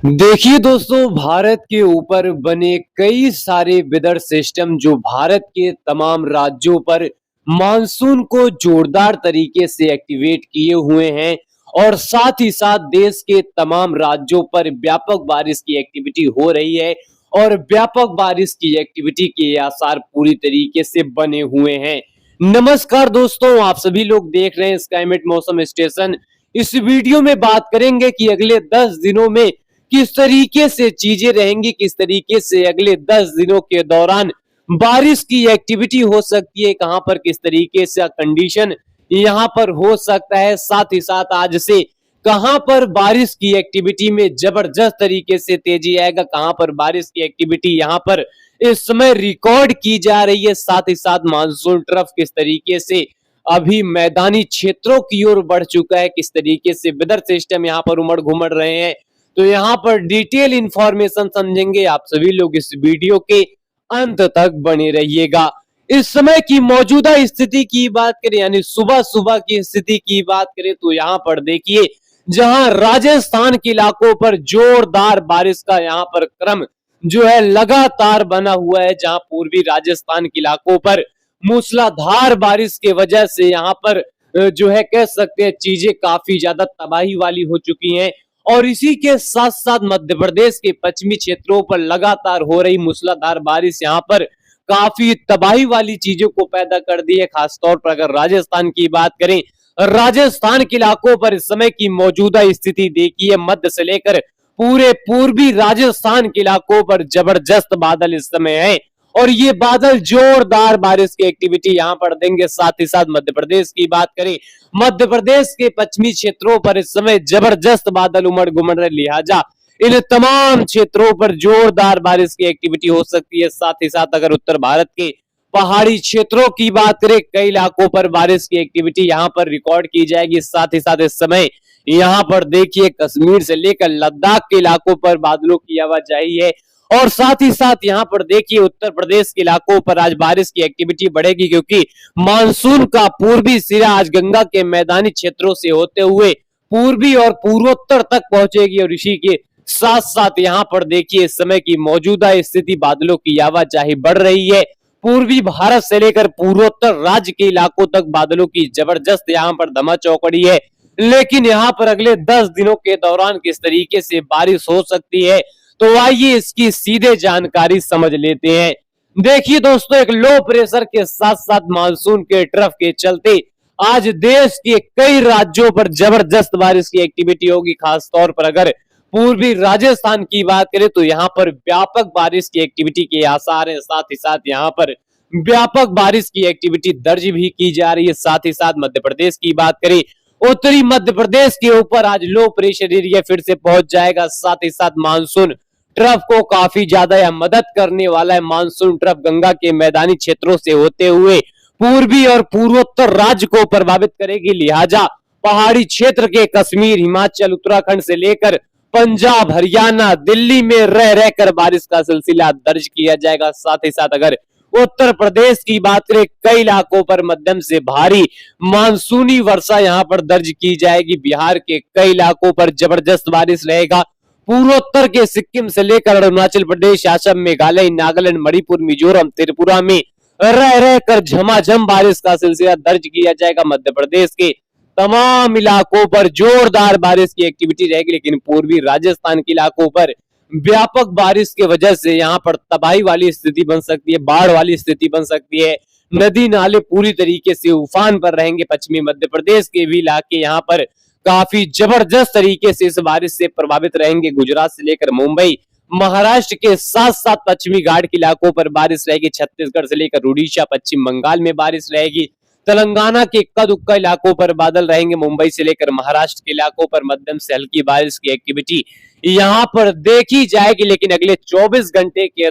देखिए दोस्तों, भारत के ऊपर बने कई सारे वेदर सिस्टम जो भारत के तमाम राज्यों पर मानसून को जोरदार तरीके से एक्टिवेट किए हुए हैं और साथ ही साथ देश के तमाम राज्यों पर व्यापक बारिश की एक्टिविटी हो रही है और व्यापक बारिश की एक्टिविटी के आसार पूरी तरीके से बने हुए हैं। नमस्कार दोस्तों, आप सभी लोग देख रहे हैं स्काईमेट मौसम स्टेशन। इस वीडियो में बात करेंगे कि अगले 10 दिनों में किस तरीके से चीजें रहेंगी, किस तरीके से अगले 10 दिनों के दौरान बारिश की एक्टिविटी हो सकती है, कहां पर किस तरीके से कंडीशन यहां पर हो सकता है। साथ ही साथ आज से कहां पर बारिश की एक्टिविटी में जबरदस्त तरीके से तेजी आएगा, कहां पर बारिश की एक्टिविटी यहां पर इस समय रिकॉर्ड की जा रही है। साथ ही साथ मानसून ट्रफ किस तरीके से अभी मैदानी क्षेत्रों की ओर बढ़ चुका है, किस तरीके से वेदर सिस्टम यहां पर उमड़ घुमड़ रहे हैं, तो यहाँ पर डिटेल इंफॉर्मेशन समझेंगे। आप सभी लोग इस वीडियो के अंत तक बने रहिएगा। इस समय की मौजूदा स्थिति की बात करें, यानी सुबह सुबह की स्थिति की बात करें, तो यहाँ पर देखिए, जहां राजस्थान के इलाकों पर जोरदार बारिश का यहाँ पर क्रम जो है लगातार बना हुआ है, जहां पूर्वी राजस्थान के इलाकों पर मूसलाधार बारिश के वजह से यहाँ पर जो है कह सकते हैं चीजें काफी ज्यादा तबाही वाली हो चुकी हैं। और इसी के साथ साथ मध्य प्रदेश के पश्चिमी क्षेत्रों पर लगातार हो रही मूसलाधार बारिश यहाँ पर काफी तबाही वाली चीजों को पैदा कर दी है। खासतौर पर अगर राजस्थान की बात करें, राजस्थान के इलाकों पर इस समय की मौजूदा स्थिति देखिए, मध्य से लेकर पूरे पूर्वी राजस्थान के इलाकों पर जबरदस्त बादल इस समय है और ये बादल जोरदार बारिश की एक्टिविटी यहाँ पर देंगे। साथ ही साथ मध्य प्रदेश की बात करें, मध्य प्रदेश के पश्चिमी क्षेत्रों पर इस समय जबरदस्त बादल उमड़ घुमड़ रहे, लिहाजा इन तमाम क्षेत्रों पर जोरदार बारिश की एक्टिविटी हो सकती है। साथ ही साथ अगर उत्तर भारत के पहाड़ी क्षेत्रों की बात करें, कई इलाकों पर बारिश की एक्टिविटी यहाँ पर रिकॉर्ड की जाएगी। साथ ही साथ इस समय यहाँ पर देखिए, कश्मीर से लेकर लद्दाख के इलाकों पर बादलों की आवाजाही है और साथ ही साथ यहाँ पर देखिए उत्तर प्रदेश के इलाकों पर आज बारिश की एक्टिविटी बढ़ेगी, क्योंकि मानसून का पूर्वी सिरा आज गंगा के मैदानी क्षेत्रों से होते हुए पूर्वी और पूर्वोत्तर तक पहुंचेगी और इसी के साथ साथ यहाँ पर देखिए इस समय की मौजूदा स्थिति, बादलों की आवाजाही बढ़ रही है। पूर्वी भारत से लेकर पूर्वोत्तर राज्य के इलाकों तक बादलों की जबरदस्त यहाँ पर धमा चौकड़ी है। लेकिन यहाँ पर अगले 10 दिनों के दौरान किस तरीके से बारिश हो सकती है, तो आइए इसकी सीधे जानकारी समझ लेते हैं। देखिए दोस्तों, एक लो प्रेशर के साथ साथ मानसून के ट्रफ के चलते आज देश के कई राज्यों पर जबरदस्त बारिश की एक्टिविटी होगी। खासतौर पर अगर पूर्वी राजस्थान की बात करें तो यहाँ पर व्यापक बारिश की एक्टिविटी के आसार है। साथ ही साथ यहाँ पर व्यापक बारिश की एक्टिविटी दर्ज भी की जा रही है। साथ ही साथ मध्य प्रदेश की बात करें, उत्तरी मध्य प्रदेश के ऊपर आज लो प्रेशर एरिया फिर से पहुंच जाएगा। साथ ही साथ मानसून ट्रफ को काफी ज्यादा यह मदद करने वाला है। मानसून ट्रफ गंगा के मैदानी क्षेत्रों से होते हुए पूर्वी और पूर्वोत्तर राज्य को प्रभावित करेगी, लिहाजा पहाड़ी क्षेत्र के कश्मीर, हिमाचल, उत्तराखंड से लेकर पंजाब, हरियाणा, दिल्ली में रह रहकर बारिश का सिलसिला दर्ज किया जाएगा। साथ ही साथ अगर उत्तर प्रदेश की बात करें, कई इलाकों पर मध्यम से भारी मानसूनी वर्षा यहां पर दर्ज की जाएगी। बिहार के कई इलाकों पर जबरदस्त बारिश रहेगा। पूर्वोत्तर के सिक्किम से लेकर अरुणाचल प्रदेश, असम, मेघालय, नागालैंड, मणिपुर, मिजोरम, त्रिपुरा में रह रहकर झमाझम बारिश का सिलसिला दर्ज किया जाएगा। मध्य प्रदेश के तमाम इलाकों पर जोरदार बारिश की एक्टिविटी रहेगी, लेकिन पूर्वी राजस्थान के इलाकों पर व्यापक बारिश की वजह से यहाँ पर तबाही वाली स्थिति बन सकती है, बाढ़ वाली स्थिति बन सकती है। नदी नाले पूरी तरीके से उफान पर रहेंगे। पश्चिमी मध्य प्रदेश के भी इलाके यहाँ पर काफी जबरदस्त तरीके से इस बारिश से प्रभावित रहेंगे। गुजरात से लेकर मुंबई, महाराष्ट्र के साथ साथ पश्चिमी घाट के इलाकों पर बारिश रहेगी। छत्तीसगढ़ से लेकर उड़ीसा, पश्चिम बंगाल में बारिश रहेगी। तेलंगाना के इक्का दुक्का इलाकों पर बादल रहेंगे। मुंबई से लेकर महाराष्ट्र के इलाकों पर मध्यम से हल्की बारिश की एक्टिविटी यहाँ पर देखी जाएगी। लेकिन अगले 24 घंटे के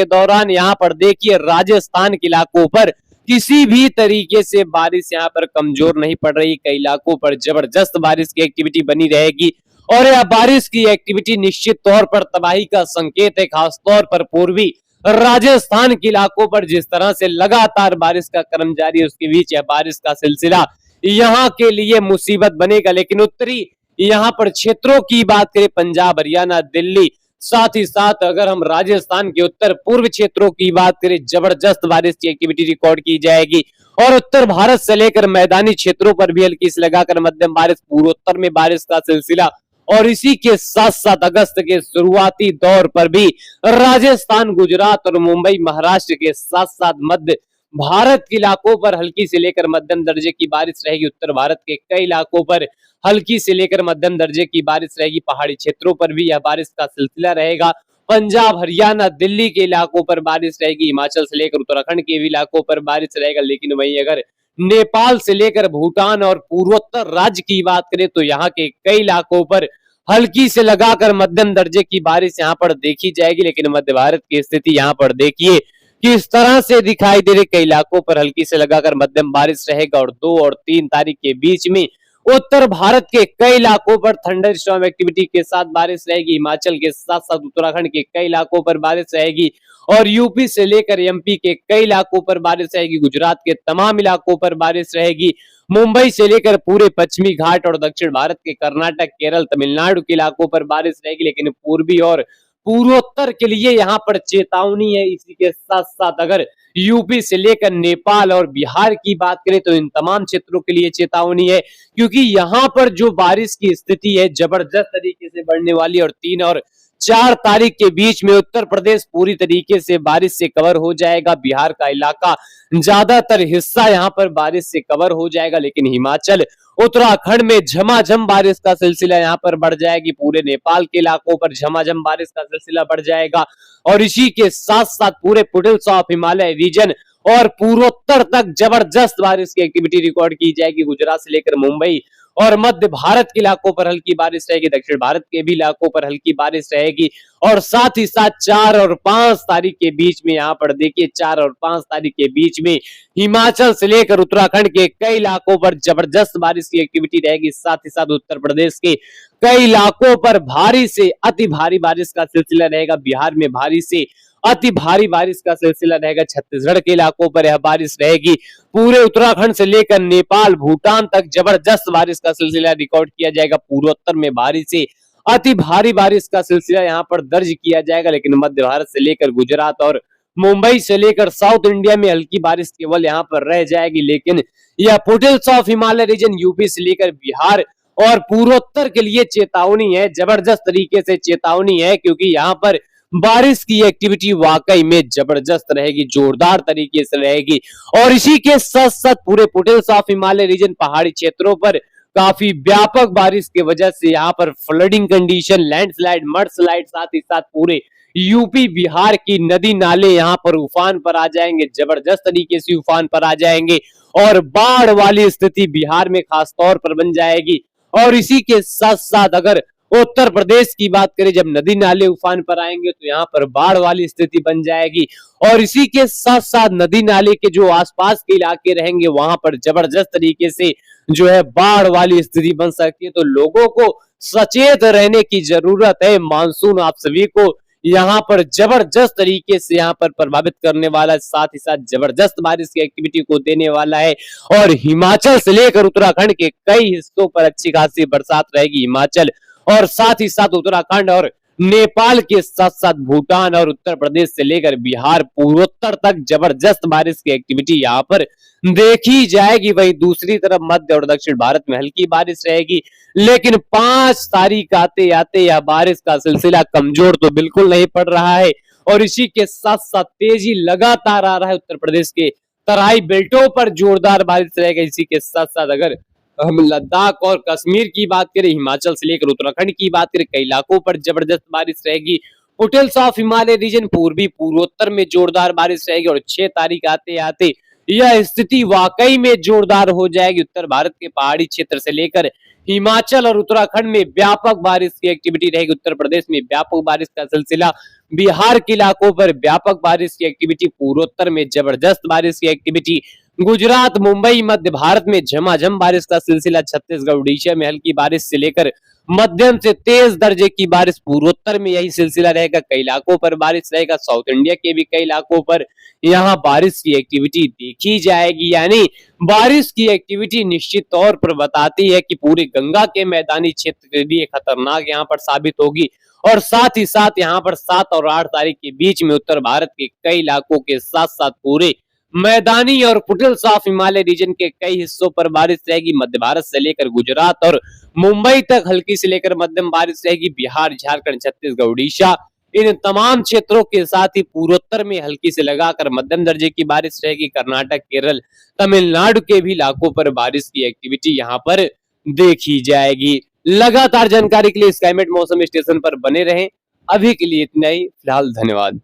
दौरान यहाँ पर देखिए, राजस्थान के इलाकों पर किसी भी तरीके से बारिश यहाँ पर कमजोर नहीं पड़ रही। कई इलाकों पर जबरदस्त बारिश की एक्टिविटी बनी रहेगी और यह बारिश की एक्टिविटी निश्चित तौर पर तबाही का संकेत है। खासतौर पर पूर्वी राजस्थान के इलाकों पर जिस तरह से लगातार बारिश का क्रम जारी है, उसके बीच यह बारिश का सिलसिला यहाँ के लिए मुसीबत बनेगा। लेकिन उत्तरी यहाँ पर क्षेत्रों की बात करें पंजाब, हरियाणा, दिल्ली, साथ ही साथ अगर हम राजस्थान के उत्तर पूर्व क्षेत्रों की बात करें, जबरदस्त बारिश की एक्टिविटी रिकॉर्ड की जाएगी। और उत्तर भारत से लेकर मैदानी क्षेत्रों पर भी हल्की से लगाकर मध्यम बारिश, पूर्वोत्तर में बारिश का सिलसिला। और इसी के साथ साथ अगस्त के शुरुआती दौर पर भी राजस्थान, गुजरात और मुंबई, महाराष्ट्र के साथ साथ मध्य भारत के इलाकों पर हल्की से लेकर मध्यम दर्जे की बारिश रहेगी। उत्तर भारत के कई इलाकों पर हल्की से लेकर मध्यम दर्जे की बारिश रहेगी। पहाड़ी क्षेत्रों पर भी यह बारिश का सिलसिला रहेगा। पंजाब, हरियाणा, दिल्ली के इलाकों पर बारिश रहेगी। हिमाचल से लेकर उत्तराखंड के भी इलाकों पर बारिश रहेगा। लेकिन वहीं अगर नेपाल से लेकर भूटान और पूर्वोत्तर राज्य की बात करें तो यहाँ के कई इलाकों पर हल्की से लगाकर मध्यम दर्जे की बारिश यहाँ पर देखी जाएगी। लेकिन मध्य भारत की स्थिति यहाँ पर देखिए कि इस तरह से दिखाई दे रही, कई इलाकों पर हल्की से लगाकर मध्यम बारिश रहेगा। और 2 और 3 तारीख के बीच में उत्तर भारत के कई इलाकों पर थंडर स्टॉर्म एक्टिविटी के साथ बारिश रहेगी। हिमाचल के साथ साथ उत्तराखंड के कई इलाकों पर बारिश रहेगी। और यूपी से लेकर एमपी के कई इलाकों पर बारिश रहेगी। गुजरात के तमाम इलाकों पर बारिश रहेगी। मुंबई से लेकर पूरे पश्चिमी घाट और दक्षिण भारत के कर्नाटक, केरल, तमिलनाडु के इलाकों पर बारिश रहेगी। लेकिन पूर्वी और पूर्वोत्तर के लिए यहाँ पर चेतावनी है। इसी के साथ साथ अगर यूपी से लेकर नेपाल और बिहार की बात करें तो इन तमाम क्षेत्रों के लिए चेतावनी है, क्योंकि यहाँ पर जो बारिश की स्थिति है जबरदस्त तरीके से बढ़ने वाली। और 3 और 4 तारीख के बीच में उत्तर प्रदेश पूरी तरीके से बारिश से कवर हो जाएगा। बिहार का इलाका ज्यादातर हिस्सा यहाँ पर बारिश से कवर हो जाएगा। लेकिन हिमाचल, उत्तराखंड में झमाझम बारिश का सिलसिला यहाँ पर बढ़ जाएगी। पूरे नेपाल के इलाकों पर झमाझम बारिश का सिलसिला बढ़ जाएगा। और इसी के साथ साथ पूरे फुटहिल्स ऑफ हिमालय रीजन और पूर्वोत्तर तक जबरदस्त बारिश की एक्टिविटी रिकॉर्ड की जाएगी। गुजरात से लेकर मुंबई और मध्य भारत के इलाकों पर हल्की बारिश रहेगी। दक्षिण भारत के भी इलाकों पर हल्की बारिश रहेगी। और साथ ही साथ 4 और 5 तारीख के बीच में यहाँ पर देखिए 4 और 5 तारीख के बीच में हिमाचल से लेकर उत्तराखंड के कई इलाकों पर जबरदस्त बारिश की एक्टिविटी रहेगी। साथ ही साथ उत्तर प्रदेश के कई इलाकों पर भारी से अति भारी बारिश का सिलसिला रहेगा। बिहार में भारी से अति भारी बारिश का सिलसिला रहेगा। छत्तीसगढ़ के इलाकों पर यह बारिश रहेगी। पूरे उत्तराखंड से लेकर नेपाल, भूटान तक जबरदस्त बारिश का सिलसिला रिकॉर्ड किया जाएगा। पूर्वोत्तर में भारी से अति भारी बारिश का सिलसिला यहाँ पर दर्ज किया जाएगा। लेकिन मध्य भारत से लेकर गुजरात और मुंबई से लेकर साउथ इंडिया में हल्की बारिश केवल यहाँ पर रह जाएगी। लेकिन यह foothills of Himalaya region, UP से लेकर बिहार और पूर्वोत्तर के लिए चेतावनी है, जबरदस्त तरीके से चेतावनी है, क्योंकि यहाँ पर बारिश की एक्टिविटी वाकई में जबरदस्त रहेगी, जोरदार तरीके से रहेगी। और इसी के साथ साथ पूरे फुटहिल्स ऑफ हिमालय रीजन, पहाड़ी क्षेत्रों पर काफी व्यापक बारिश की वजह से यहाँ पर फ्लडिंग कंडीशन, लैंडस्लाइड, मडस्लाइड, साथ ही साथ पूरे यूपी बिहार की नदी नाले यहाँ पर उफान पर आ जाएंगे, जबरदस्त तरीके से उफान पर आ जाएंगे। और बाढ़ वाली स्थिति बिहार में खास तौर पर बन जाएगी। और इसी के साथ साथ अगर उत्तर प्रदेश की बात करें, जब नदी नाले उफान पर आएंगे तो यहाँ पर बाढ़ वाली स्थिति बन जाएगी। और इसी के साथ साथ नदी नाले के जो आसपास के इलाके रहेंगे वहां पर जबरदस्त तरीके से जो है बाढ़ वाली स्थिति बन सकती है। तो लोगों को सचेत रहने की जरूरत है। मानसून आप सभी को यहाँ पर जबरदस्त तरीके से यहाँ पर प्रभावित करने वाला है, साथ ही साथ जबरदस्त बारिश की एक्टिविटी को देने वाला है। और हिमाचल से लेकर उत्तराखंड के कई हिस्सों पर अच्छी खासी बरसात रहेगी। हिमाचल और साथ ही साथ उत्तराखंड और नेपाल के साथ साथ भूटान और उत्तर प्रदेश से लेकर बिहार, पूर्वोत्तर तक जबरदस्त बारिश की एक्टिविटी यहाँ पर देखी जाएगी। वहीं दूसरी तरफ मध्य और दक्षिण भारत में हल्की बारिश रहेगी। लेकिन 5 तारीख आते आते यह बारिश का सिलसिला कमजोर तो बिल्कुल नहीं पड़ रहा है। और इसी के साथ साथ तेजी लगातार आ रहा है। उत्तर प्रदेश के तराई बेल्टों पर जोरदार बारिश रहेगा। इसी के साथ साथ अगर हम लद्दाख और कश्मीर की बात करें, हिमाचल से लेकर उत्तराखंड की बात करें, कई इलाकों पर जबरदस्त बारिश रहेगी। फुटहिल्स ऑफ हिमालय रीजन, पूर्वी पूर्वोत्तर में जोरदार बारिश रहेगी। और 6 तारीख आते आते यह स्थिति वाकई में जोरदार हो जाएगी। उत्तर भारत के पहाड़ी क्षेत्र से लेकर हिमाचल और उत्तराखंड में व्यापक बारिश की एक्टिविटी रहेगी। उत्तर प्रदेश में व्यापक बारिश का सिलसिला, बिहार के इलाकों पर व्यापक बारिश की एक्टिविटी, पूर्वोत्तर में जबरदस्त बारिश की एक्टिविटी, गुजरात, मुंबई, मध्य भारत में झमाझम बारिश का सिलसिला। छत्तीसगढ़, उड़ीसा में हल्की बारिश से लेकर मध्यम से तेज दर्जे की बारिश। पूर्वोत्तर में यही सिलसिला रहेगा, कई इलाकों पर बारिश रहेगा। साउथ इंडिया के भी कई इलाकों पर यहाँ बारिश की एक्टिविटी देखी जाएगी। यानी बारिश की एक्टिविटी निश्चित तौर पर बताती है कि पूरे गंगा के मैदानी क्षेत्र के लिए खतरनाक यहाँ पर साबित होगी। और साथ ही साथ यहाँ पर 7 और 8 तारीख के बीच में उत्तर भारत के कई इलाकों के साथ साथ पूरे मैदानी और फुटहिल्स ऑफ हिमालय रीजन के कई हिस्सों पर बारिश रहेगी। मध्य भारत से लेकर गुजरात और मुंबई तक हल्की से लेकर मध्यम बारिश रहेगी। बिहार, झारखंड, छत्तीसगढ़, उड़ीसा, इन तमाम क्षेत्रों के साथ ही पूर्वोत्तर में हल्की से लगाकर मध्यम दर्जे की बारिश रहेगी। कर्नाटक, केरल, तमिलनाडु के भी इलाकों पर बारिश की एक्टिविटी यहाँ पर देखी जाएगी। लगातार जानकारी के लिए स्काईमेट मौसम स्टेशन पर बने रहें। अभी के लिए इतना ही, फिलहाल धन्यवाद।